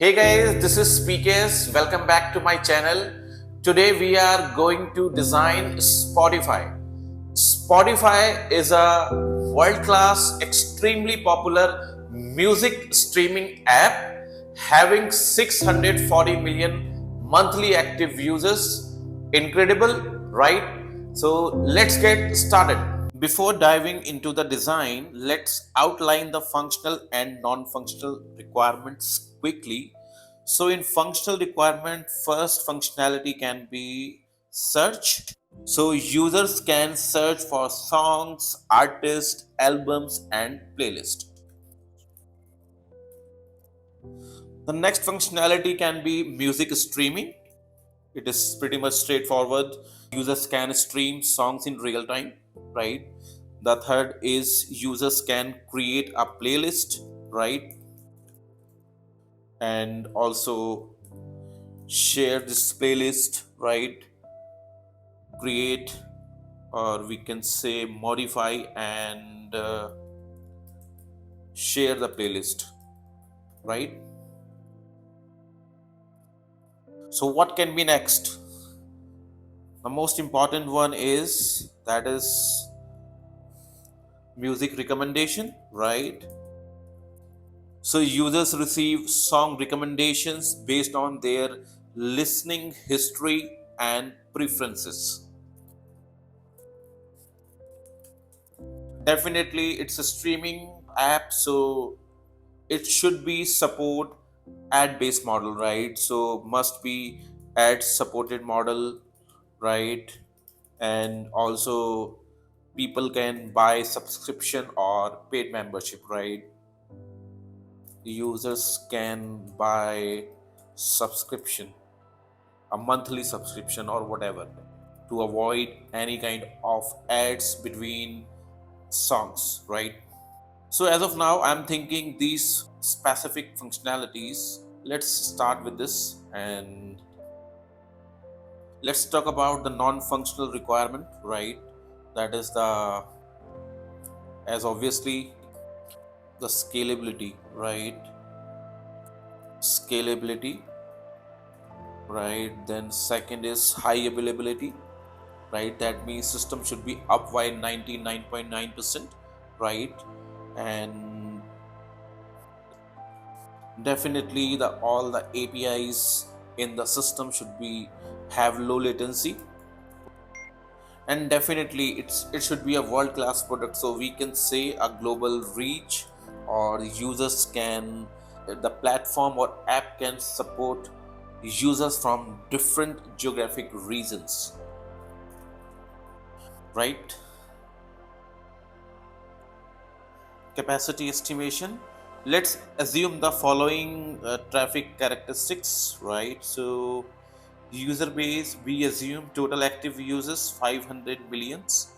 Hey guys, this is PKS. Welcome back to my channel. Today we are going to design Spotify. Spotify is a world-class, extremely popular music streaming app having 640 million monthly active users. Incredible, right? So let's get started. Before diving into the design, let's outline the functional and non-functional requirements quickly. So in functional requirement, first functionality can be search. So users can search for songs, artists, albums and playlist. The next functionality can be music streaming. It is pretty much straightforward. Users can stream songs in real time, right? The third is users can create a playlist, right? And also share this playlist, right? Create, or we can say modify and share the playlist, right? So what can be next? The most important one is that is music recommendation, right? So users receive song recommendations based on their listening history and preferences. Definitely it's a streaming app, so it should be support ad based model, right? So must be ad supported model, right? And also people can buy subscription or paid membership, right? Users can buy subscription, a monthly subscription or whatever, to avoid any kind of ads between songs, right? So as of now I'm thinking these specific functionalities. Let's start with this and let's talk about the non-functional requirement, right? That is the, as obviously, the scalability, right? Scalability, right? Then second is high availability, right? That means system should be up by 99.9%, right? And definitely the all the APIs in the system should be have low latency, and definitely it should be a world class product, so we can say a global reach, or users can, the platform or app can support users from different geographic regions, right? Capacity estimation, let's assume the following traffic characteristics, right? So user base, we assume total active users 500 millions,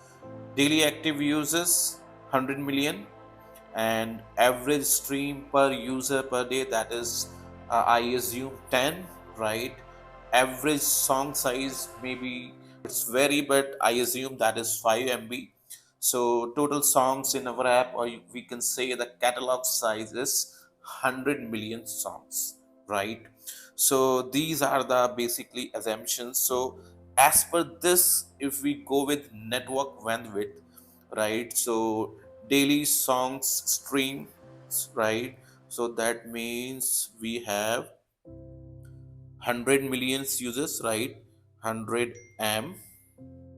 daily active users 100 million, and average stream per user per day, that is I assume 10, right? Average song size, maybe it's vary, but I assume that is 5 MB. So total songs in our app, or we can say the catalog size is 100 million songs, right? So these are the basically assumptions. So as per this, if we go with network bandwidth, right? So daily songs streams, right? So that means we have 100 millions users, right? 100 m,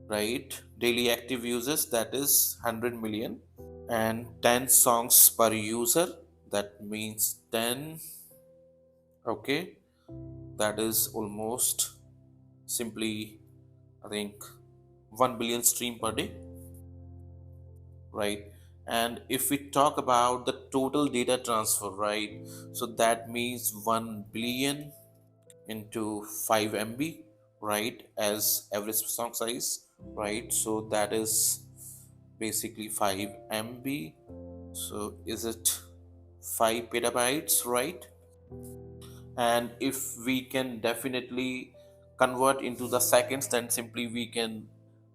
right? Daily active users, that is 100 million, and 10 songs per user, that means 10, okay? That is almost simply, I think, 1 billion stream per day, right? And if we talk about the total data transfer, right? So that means 1 billion into 5 MB, right? As average song size, right? So that is basically 5 MB. So is it 5 petabytes, right? And if we can definitely convert into the seconds, then simply we can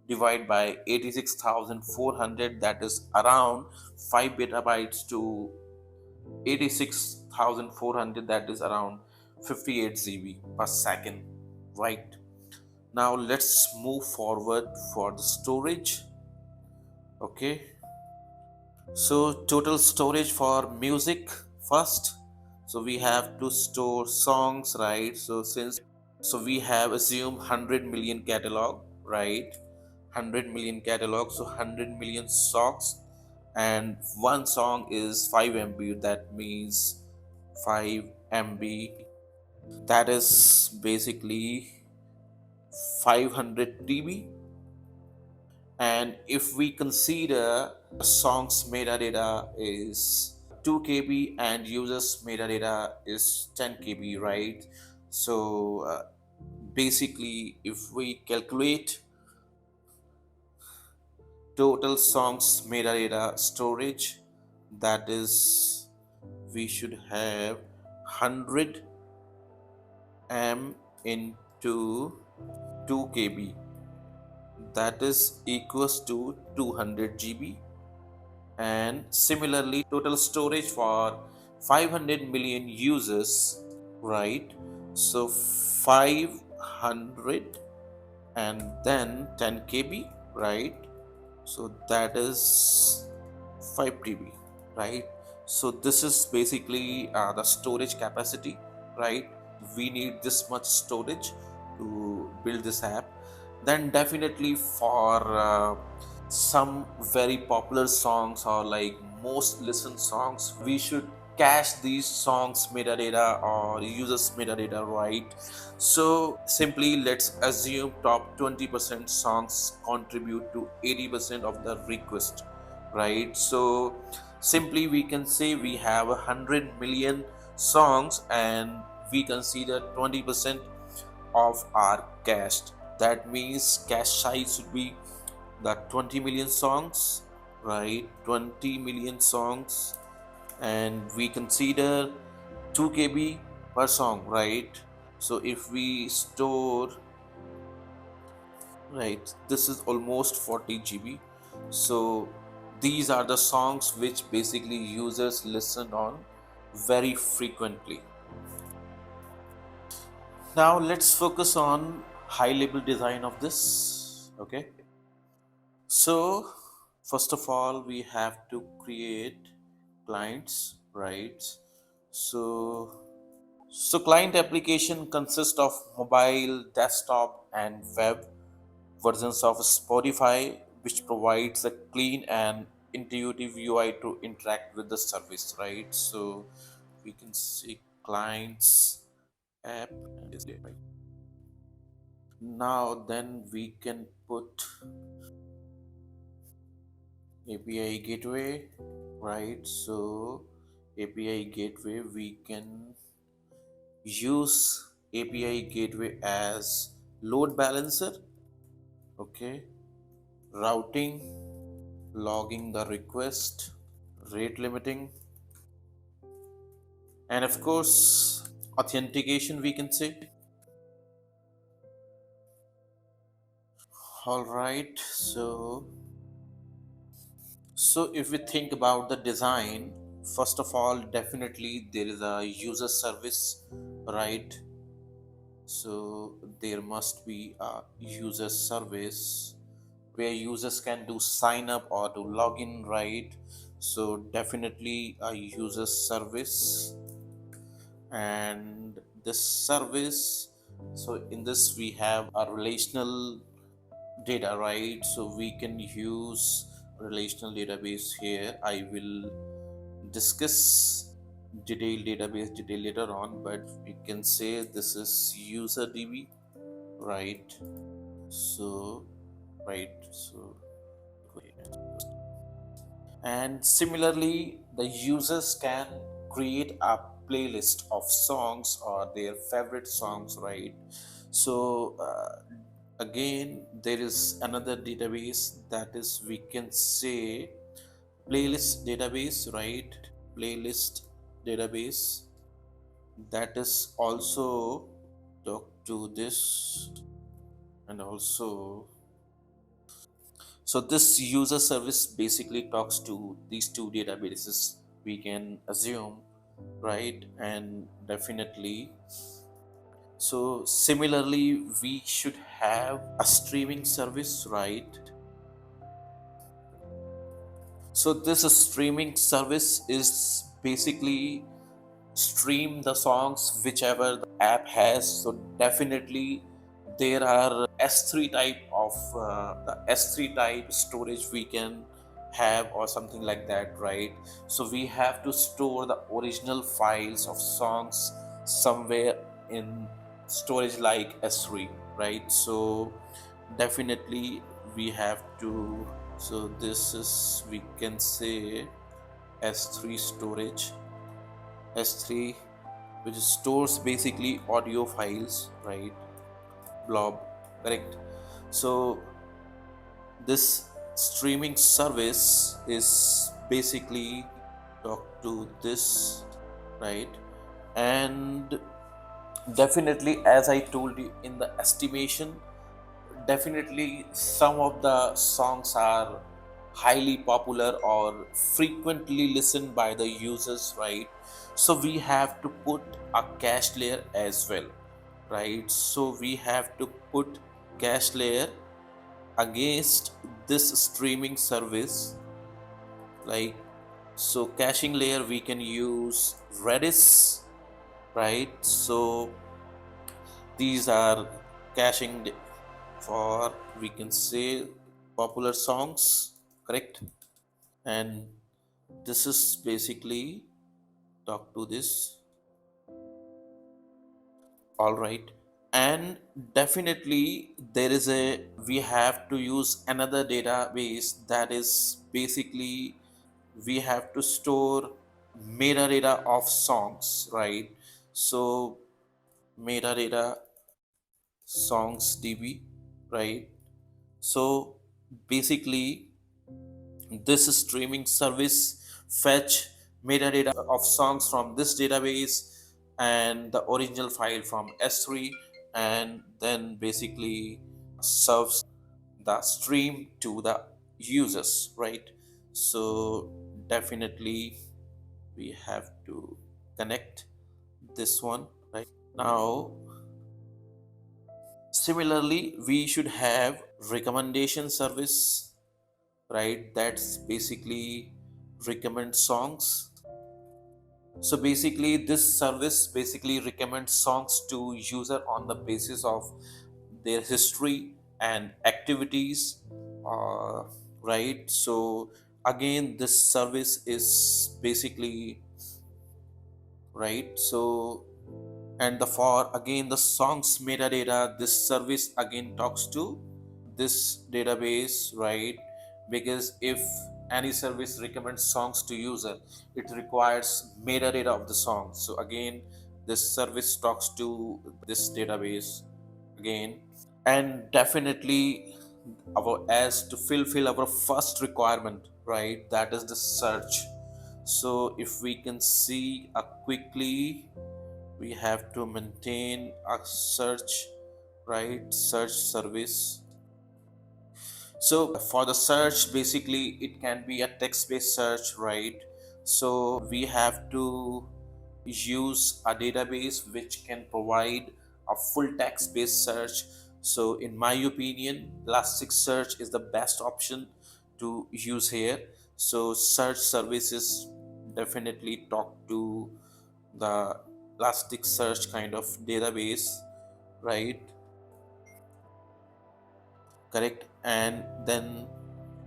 divide by 86,400, that is around 5 petabytes to 86,400, that is around 58 GB per second, right? Now let's move forward for the storage. Okay, so total storage for music first. So we have to store songs, right? So we have assumed 100 million catalog, right? 100 million catalog, so 100 million songs, and one song is 5 MB. That means 5 MB. That is basically 500 TB. And if we consider songs metadata is 2 KB and users metadata is 10 KB, right? So basically, if we calculate total songs metadata storage, that is, we should have 100 m into 2 KB, that is equals to 200 GB. And similarly, total storage for 500 million users, right? So 500 and then 10 KB, right? So that is 5 TB, right? So this is basically the storage capacity, right? We need this much storage to build this app. Then definitely for some very popular songs or like most listened songs, we should cache these songs metadata or users metadata, right? So simply let's assume top 20% songs contribute to 80% of the request, right? So simply we can say we have 100 million songs and we consider 20% of our cache. That means cache size should be the 20 million songs, right? 20 million songs, and we consider 2 KB per song, right? So if we store, right, this is almost 40 GB. So these are the songs which basically users listen on very frequently. Now let's focus on high level design of this. Okay, so first of all we have to create clients, right? So client application consists of mobile, desktop, and web versions of Spotify, which provides a clean and intuitive UI to interact with the service, right? So we can see clients, app, and this, right? Now then we can put API gateway, right? So API gateway, we can use API gateway as load balancer, okay, routing, logging the request, rate limiting, and of course authentication, we can say. All right, so if we think about the design, first of all definitely there is a user service, right? So there must be a user service where users can do sign up or to log in, right? So definitely a user service, and this service, so in this we have a relational data, right? So we can use relational database here. I will discuss detailed database detail later on, but we can say this is user db, right? So right, so and similarly the users can create a playlist of songs or their favorite songs, right? So again there is another database, that is we can say playlist database, right? Playlist database, that is also talk to this, and also so this user service basically talks to these two databases, we can assume. right? And definitely, so similarly, we should have a streaming service, right? So this streaming service is basically stream the songs whichever the app has. So definitely there are S3 type of the S3 type storage we can have or something like that, right? So we have to store the original files of songs somewhere in storage like S3, right? So definitely we have to, so this is, we can say, S3 storage, S3, which stores basically audio files, right? Blob, correct? So this streaming service is basically talk to this, right? And definitely, as I told you in the estimation, definitely some of the songs are highly popular or frequently listened by the users, right? So we have to put a cache layer as well, right? So we have to put cache layer against this streaming service, like, so caching layer we can use Redis, right? So these are caching for, we can say, popular songs, correct? And this is basically talk to this, all right. And definitely there is a, we have to use another database, that is basically we have to store metadata of songs, right? So metadata songs db, right? So basically this streaming service fetch metadata of songs from this database and the original file from S3, and then basically serves the stream to the users, right? So definitely we have to connect this one, right? Now similarly we should have recommendation service, right? That's basically recommend songs. So basically this service basically recommends songs to user on the basis of their history and activities, uh, right? So again this service is basically, right? So and the for again the songs metadata, this service again talks to this database, right? Because if any service recommends songs to user, it requires metadata of the song. So again this service talks to this database again. And definitely our, as to fulfill our first requirement, right, that is the search. So if we can see quickly, we have to maintain a search, right, search service. So for the search, basically it can be a text-based search, right? So we have to use a database which can provide a full text-based search. So in my opinion, Elasticsearch is the best option to use here. So search services definitely talk to the Elasticsearch kind of database, right? Correct. And then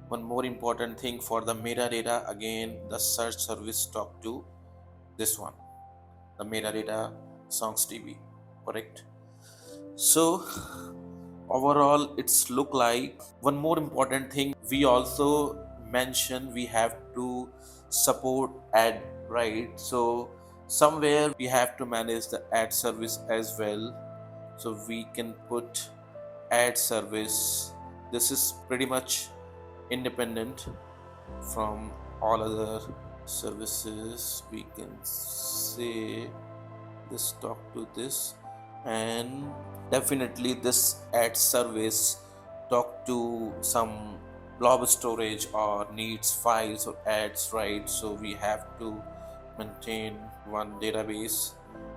one more important thing for the metadata, again the search service talk to this one, the metadata songs db, correct? So overall it's look like, one more important thing we also mention, we have to support ad, right? So somewhere we have to manage the ad service as well. So we can put ad service, this is pretty much independent from all other services, we can say this talk to this. And definitely this ad service talk to some blob storage or needs files or ads, right? So we have to maintain one database.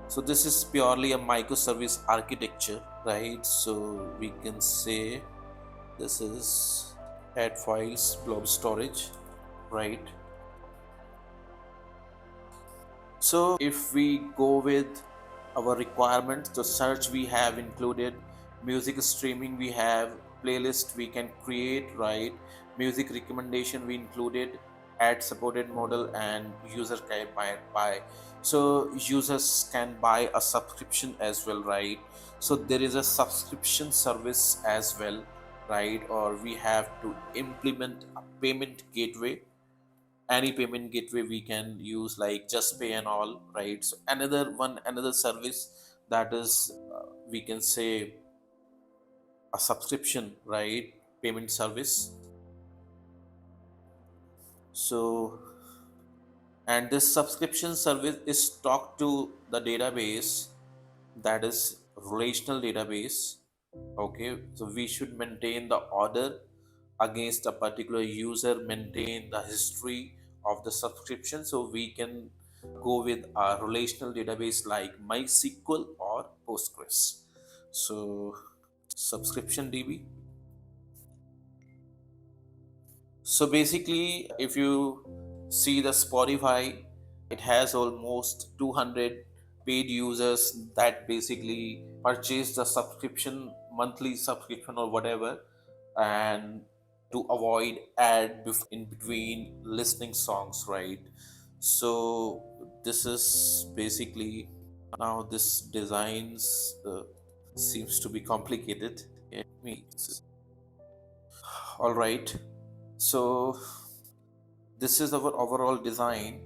So this is purely a microservice architecture, right? So we can say this is add files blob storage, right? So if we go with our requirements, the search we have included, music streaming we have, playlist we can create, right? Music recommendation we included, ad supported model, and user can buy. So users can buy a subscription as well, right? So there is a subscription service as well, right? Or we have to implement a payment gateway. Any payment gateway we can use like just pay and all, right? So another service that is we can say a subscription, right? Payment service. So and this subscription service is talked to the database, that is relational database. Okay, so we should maintain the order against a particular user, maintain the history of the subscription, so we can go with a relational database like MySQL or Postgres. So subscription DB. So basically, if you see the Spotify, it has almost 200 paid users that basically purchase the subscription, monthly subscription or whatever, and to avoid in between listening songs, right? So this is basically, now this designs seems to be complicated. Yeah, me. All right. So this is our overall design.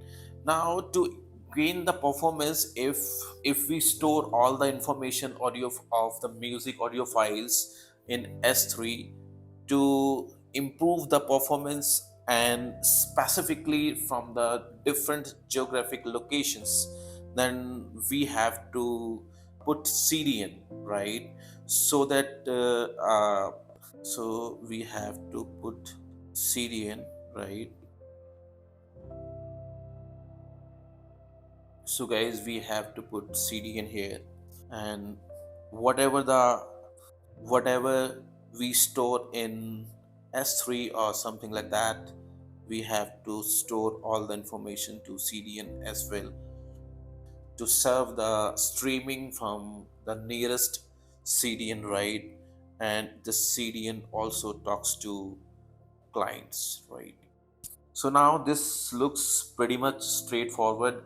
Now to gain the performance, if we store all the information audio of the music audio files in S3 to improve the performance, and specifically from the different geographic locations, then we have to put CDN, right? So that so we have to put CDN, right? So guys, we have to put CDN here, and whatever the whatever we store in S3 or something like that, we have to store all the information to CDN as well to serve the streaming from the nearest CDN, right? And the CDN also talks to clients, right? So now this looks pretty much straightforward,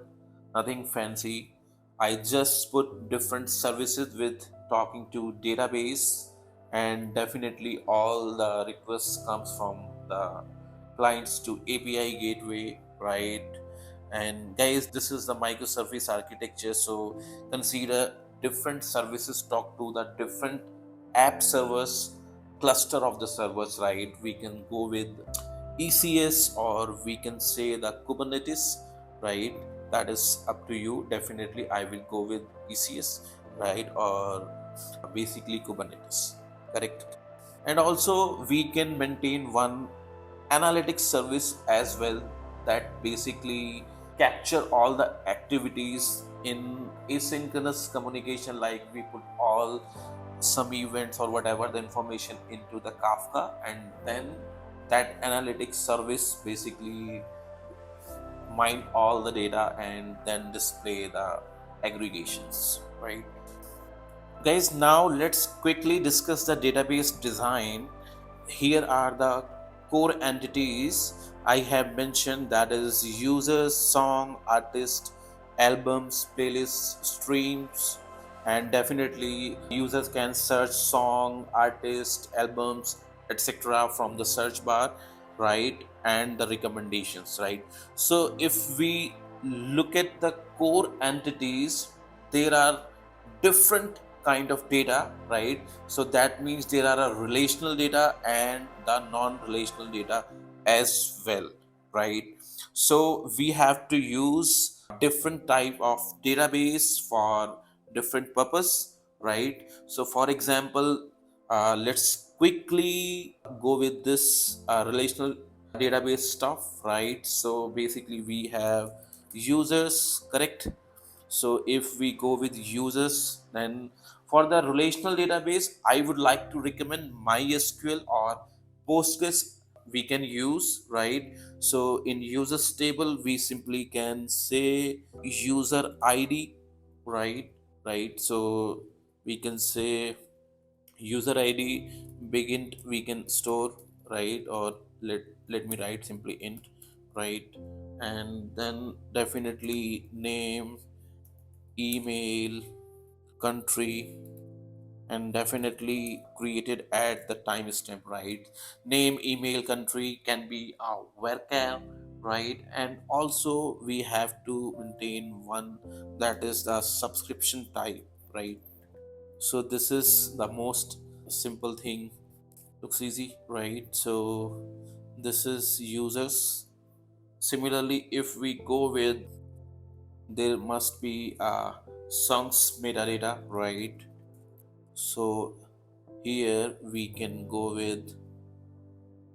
nothing fancy. I just put different services with talking to database, and definitely all the requests comes from the clients to API gateway, right? And guys, this is the microservice architecture. So consider different services talk to the different app servers, cluster of the servers, right? We can go with ECS, or we can say the Kubernetes, right? That is up to you. Definitely, I will go with ECS, right? Or basically Kubernetes, correct? And also, we can maintain one analytics service as well that basically capture all the activities in asynchronous communication, like we put all some events or whatever the information into the Kafka, and then that analytics service basically mine all the data and then display the aggregations, right? Guys, now let's quickly discuss the database design. Here are the core entities I have mentioned, that is users, song, artist, albums, playlists, streams, and definitely users can search song, artist, albums, etc. from the search bar, right? And the recommendations, right? So if we look at the core entities, there are different kind of data, right? So that means there are a relational data and the non-relational data as well, right? So we have to use different type of database for different purpose, right? So for example, let's quickly go with this relational database stuff, right? So basically we have users, correct? So if we go with users, then for the relational database, I would like to recommend MySQL or Postgres we can use, right? So in users table, we simply can say user ID, right? Right. So we can say user ID big int we can store, right? Or let me write simply int, right? And then definitely name, email, country, and definitely created at the timestamp, right? Name, email, country can be a varchar, right? And also we have to maintain one, that is the subscription type, right? So this is the most simple thing. Looks easy, right? So this is users. Similarly, if we go with, there must be a songs metadata, right? So here we can go with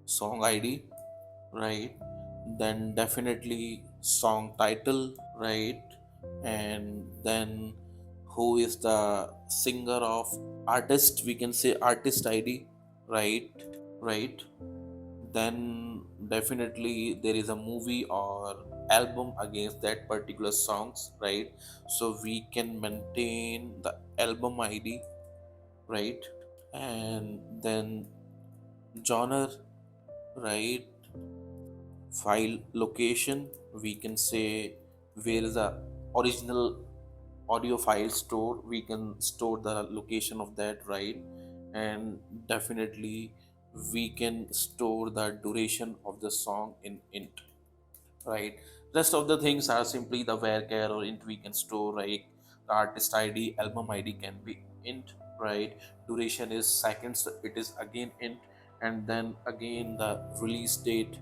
song ID, right? Then definitely song title, right? And then who is the singer of artist, we can say artist ID, right? Right. Then definitely there is a movie or album against that particular songs, right? So we can maintain the album ID, right? And then genre, right? File location, we can say where is the original audio file store, we can store the location of that, right? And definitely we can store the duration of the song in int, right? Rest of the things are simply the varchar or int we can store, right? The artist ID, album ID can be int, right? Duration is seconds, it is again int. And then again the release date,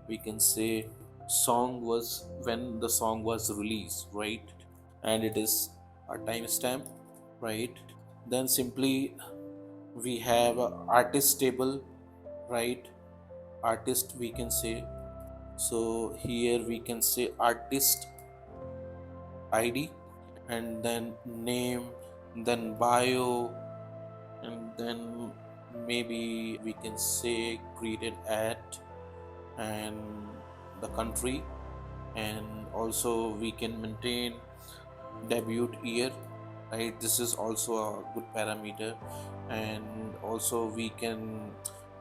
we can say song was when the song was released, right? And it is a timestamp, right? Then simply we have a artist table, right? Artist we can say, so here we can say artist ID, and then name, then bio, and then maybe we can say created at, and the country. And also we can maintain debut year, right? This is also a good parameter. And also we can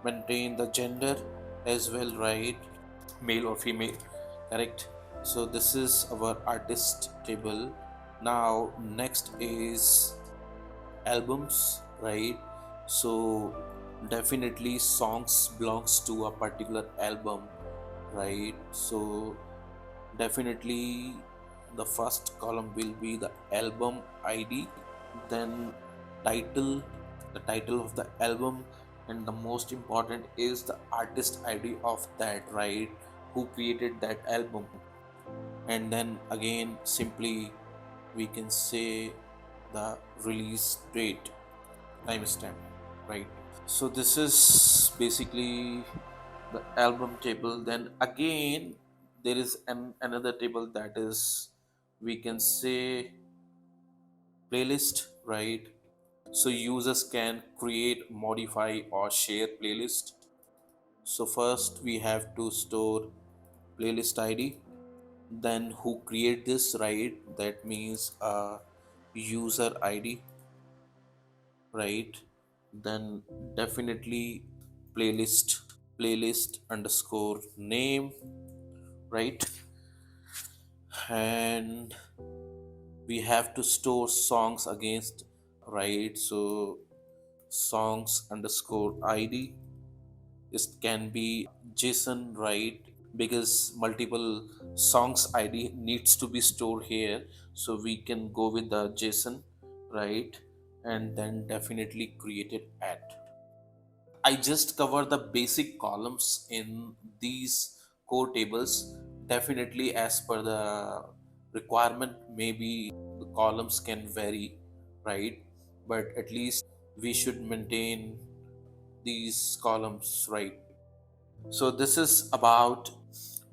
maintain the gender as well, right? Male or female, correct? So this is our artist table. Now next is albums, right? So definitely songs belongs to a particular album, right? So definitely the first column will be the album ID, then title, the title of the album, and the most important is the artist ID of that, right? Who created that album. And then again simply we can say the release date, timestamp, right? So this is basically the album table. Then again there is another table, that is we can say playlist, right? So users can create, modify, or share playlist. So first we have to store playlist ID, then who create this, right? That means user ID, right? Then definitely playlist underscore name, right? And we have to store songs against, right? So songs underscore id, it can be json, right? Because multiple songs id needs to be stored here, so we can go with the json, right? And then definitely created at. I just cover the basic columns in these core tables. Definitely, as per the requirement, maybe the columns can vary, right? But at least we should maintain these columns, right? So, this is about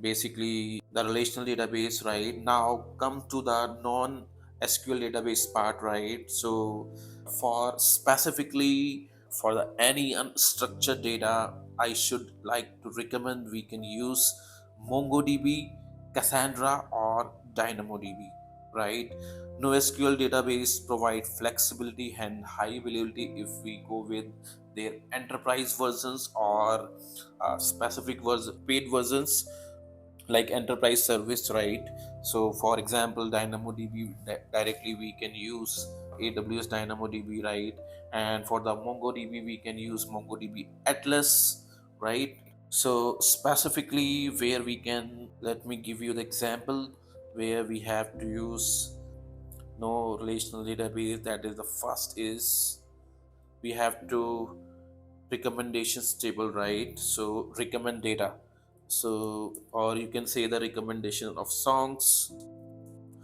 basically the relational database, right? Now come to the non SQL database part, right? So for specifically for the any unstructured data, I should like to recommend we can use MongoDB, Cassandra, or DynamoDB, right? NoSQL database provide flexibility and high availability if we go with their enterprise versions or specific paid versions like enterprise service, right? So for example, DynamoDB directly we can use AWS DynamoDB, right? And for the MongoDB we can use MongoDB Atlas, right? So specifically where we can, let me give you the example where we have to use no relational database. That is the first is we have to recommendations table, right? So recommend data, so or you can say the recommendation of songs,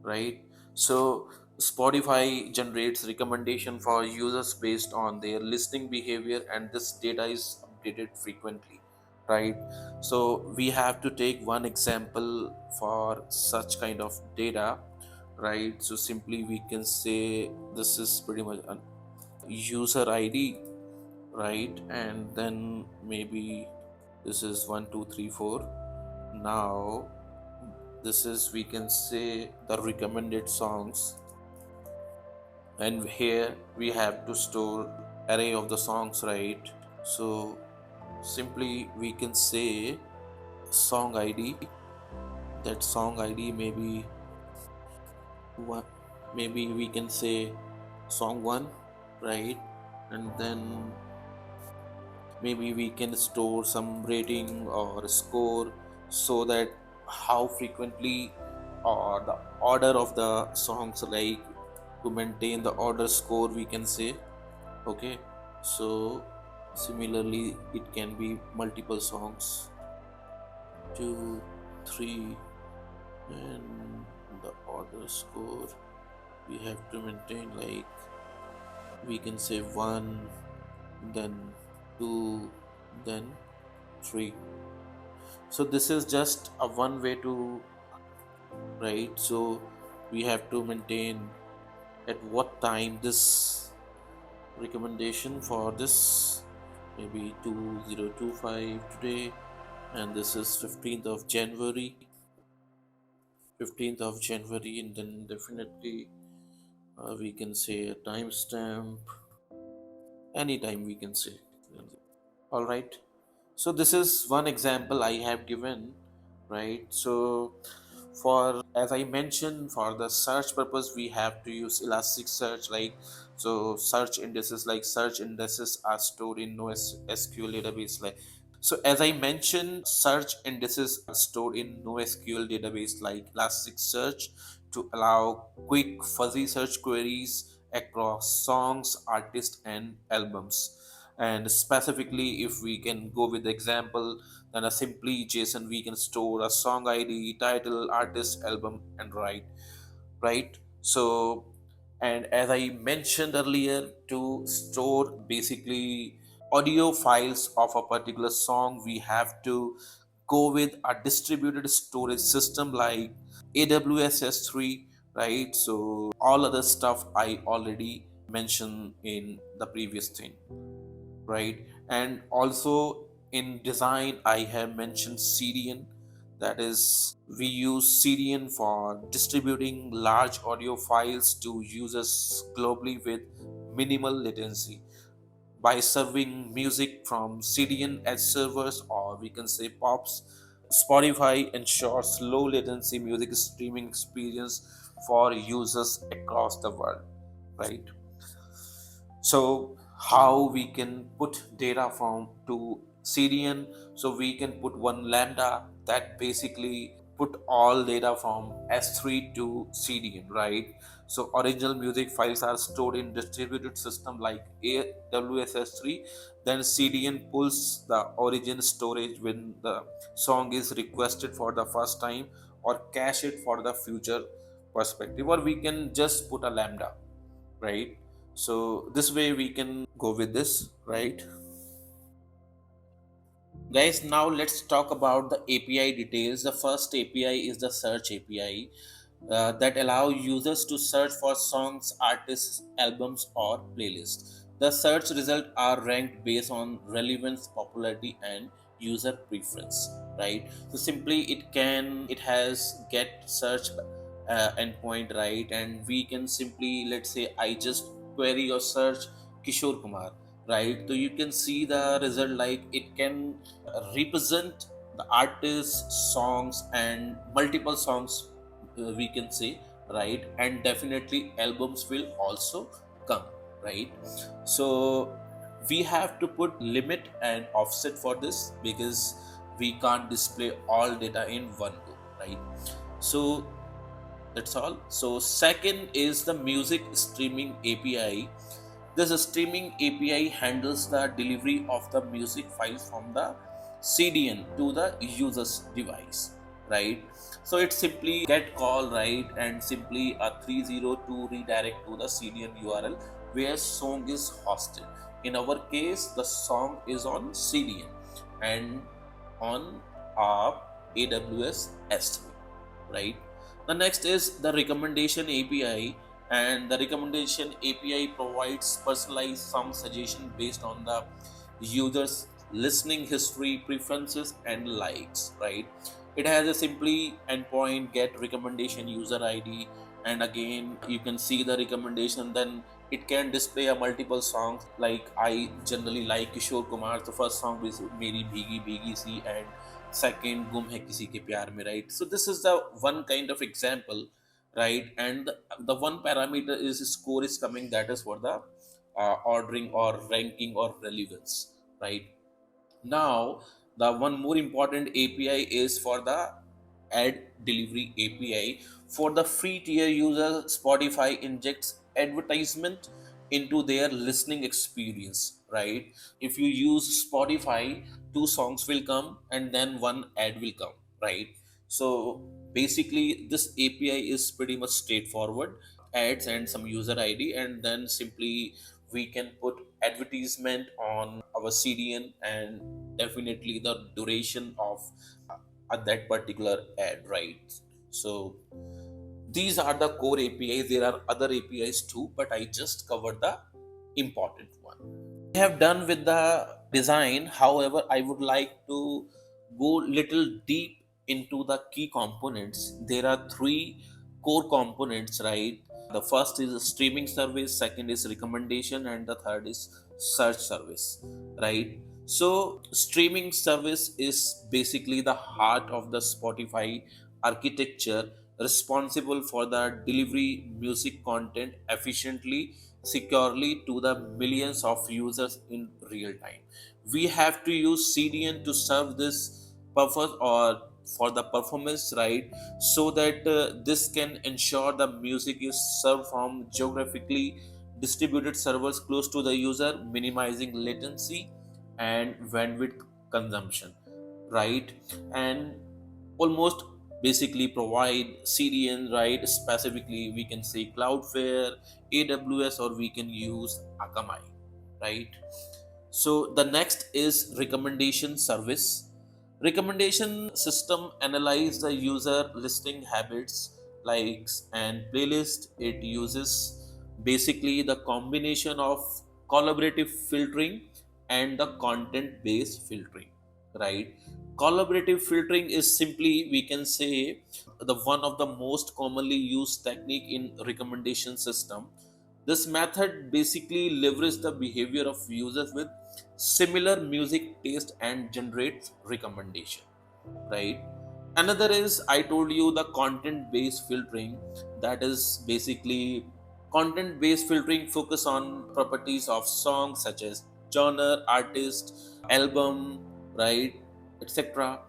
right? So Spotify generates recommendation for users based on their listening behavior, and this data is updated frequently, right? So we have to take one example for such kind of data, right? So simply we can say this is pretty much a user ID, right? And then maybe this is 1 2 3 4. Now this is, we can say, the recommended songs, and here we have to store array of the songs, right? So simply we can say song ID, that song ID maybe one, maybe we can say song 1, right? And then maybe we can store some rating or score, so that how frequently or the order of the songs, like to maintain the order score, we can say. Okay, so similarly it can be multiple songs, 2 3, and the order score we have to maintain, like we can say 1, then 2, then 3. So this is just a one way to, right? So we have to maintain at what time this recommendation for this, maybe 2025 today, and this is 15th of January, 15th of January, and then definitely we can say a timestamp, anytime we can say. All right, so this is one example I have given, right? So for, as I mentioned, for the search purpose we have to use Elasticsearch, like, so search indices, like search indices are stored in NoSQL database, like, so as I mentioned, search indices are stored in NoSQL database like Elasticsearch to allow quick fuzzy search queries across songs, artists, and albums. And specifically, if we can go with the example, then a simply JSON we can store a song ID, title, artist, album, and write, right? So, and as I mentioned earlier, to store basically audio files of a particular song, we have to go with a distributed storage system like AWS S3, right? So all other stuff I already mentioned in the previous thing, right? And also in design I have mentioned CDN, that is we use CDN for distributing large audio files to users globally with minimal latency by serving music from CDN edge servers, or we can say POPs. Spotify ensures low latency music streaming experience for users across the world, right? So how we can put data from to CDN, so we can put one lambda that basically put all data from S3 to CDN, right? So original music files are stored in distributed system like AWS S3, then CDN pulls the origin storage when the song is requested for the first time, or cache it for the future perspective, or we can just put a lambda, right? So this way we can go with this, right? Guys, now let's talk about the API details. The first API is the search API that allow users to search for songs, artists, albums, or playlists. The search results are ranked based on relevance, popularity, and user preference. Right. So simply, it has get search endpoint, right, and we can simply, let's say, I just query or search Kishore Kumar, right. So you can see the result, like it can represent the artists, songs, and multiple songs, we can say, right, and definitely albums will also come, right. So we have to put limit and offset for this because we can't display all data in one go, right. So that's all. So second is the music streaming API. This streaming API handles the delivery of the music files from the CDN to the user's device, right? So it simply get call, right, and simply a 302 redirect to the CDN URL where song is hosted. In our case, the song is on CDN and on our AWS S3, right? The next is the recommendation API, and the recommendation API provides personalized song suggestion based on the user's listening history, preferences, and likes, right. It has a simply endpoint get recommendation user ID, and again you can see the recommendation. Then it can display a multiple songs, like I generally like Kishore Kumar. The first song is Meri Bhigi Bhigi Si, and second Gum Hai Kisi Ke Pyar Mein, right. So this is the one kind of example, right, and the one parameter is score is coming, that is for the ordering or ranking or relevance, right. Now, the one more important API is for the ad delivery API. For the free tier user, Spotify injects advertisement into their listening experience, right? If you use Spotify, two songs will come and then one ad will come, right? So basically, this API is pretty much straightforward, ads and some user ID, and then simply we can put advertisement on our CDN and definitely the duration of that particular ad, right. So these are the core APIs. There are other APIs too, but I just covered the important one. We have done with the design. However, I would like to go little deep into the key components. There are three core components, right. The first is streaming service, second is recommendation, and the third is search service, right. So streaming service is basically the heart of the Spotify architecture, responsible for the delivery music content efficiently, securely to the millions of users in real time. We have to use CDN to serve this purpose or for the performance, right, so that this can ensure the music is served from geographically distributed servers close to the user, minimizing latency and bandwidth consumption, right, and almost basically provide CDN, right. Specifically, we can say Cloudflare, AWS, or we can use Akamai, right. So the next is recommendation service. Recommendation system analyze the user listening habits, likes, and playlist. It uses basically the combination of collaborative filtering and the content based filtering, right. Collaborative filtering is simply, we can say, the one of the most commonly used technique in recommendation system. This method basically leverages the behavior of users with similar music taste and generates recommendation, right. Another is, I told you, the content based filtering. That is basically content based filtering focus on properties of songs such as genre, artist, album, right, etc.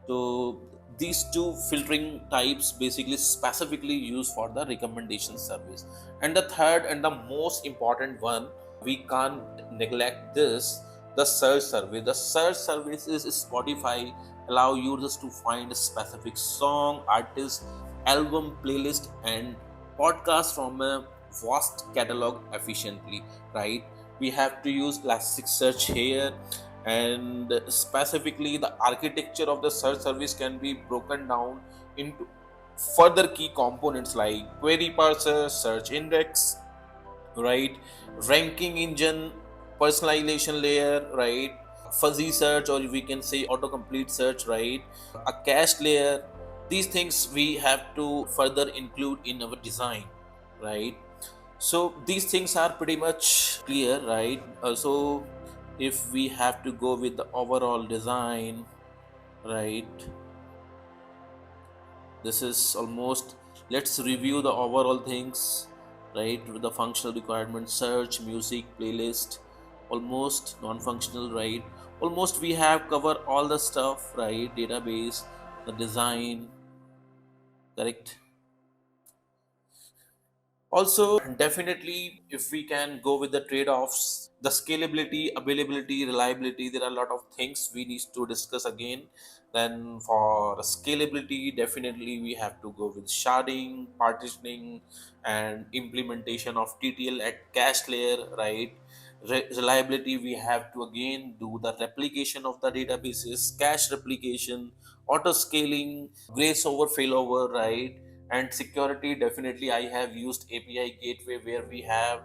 So these two filtering types basically specifically used for the recommendation service. And the third and the most important one, we can't neglect this, the search service. The search service is Spotify allow users to find a specific song, artist, album, playlist, and podcast from a vast catalog efficiently, right. We have to use Elasticsearch here, And specifically, the architecture of the search service can be broken down into further key components like query parser, search index, right, ranking engine, personalization layer, right, fuzzy search, or we can say autocomplete search, right, a cache layer. These things we have to further include in our design, right? So these things are pretty much clear, right? So if we have to go with the overall design, right, this is almost, let's review the overall things, right, with the functional requirements: search, music, playlist, almost non-functional, right? Almost we have covered all the stuff, right? Database, the design, correct. Also, definitely, if we can go with the trade-offs, the scalability, availability, reliability, there are a lot of things we need to discuss again. Then for scalability, definitely we have to go with sharding, partitioning, and implementation of TTL at cache layer, right? Reliability, we have to again do the replication of the databases, cache replication, auto scaling, grace over failover, right? And security, definitely I have used API gateway where we have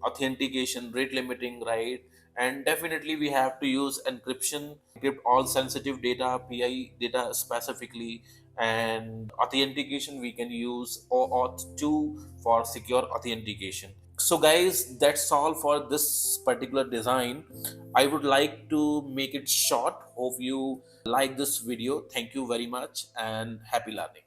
authentication, rate limiting, right? And definitely we have to use encryption, encrypt all sensitive data, PI data specifically. And authentication, we can use OAuth 2 for secure authentication. So guys, that's all for this particular design. I would like to make it short. Hope you like this video. Thank you very much and happy learning.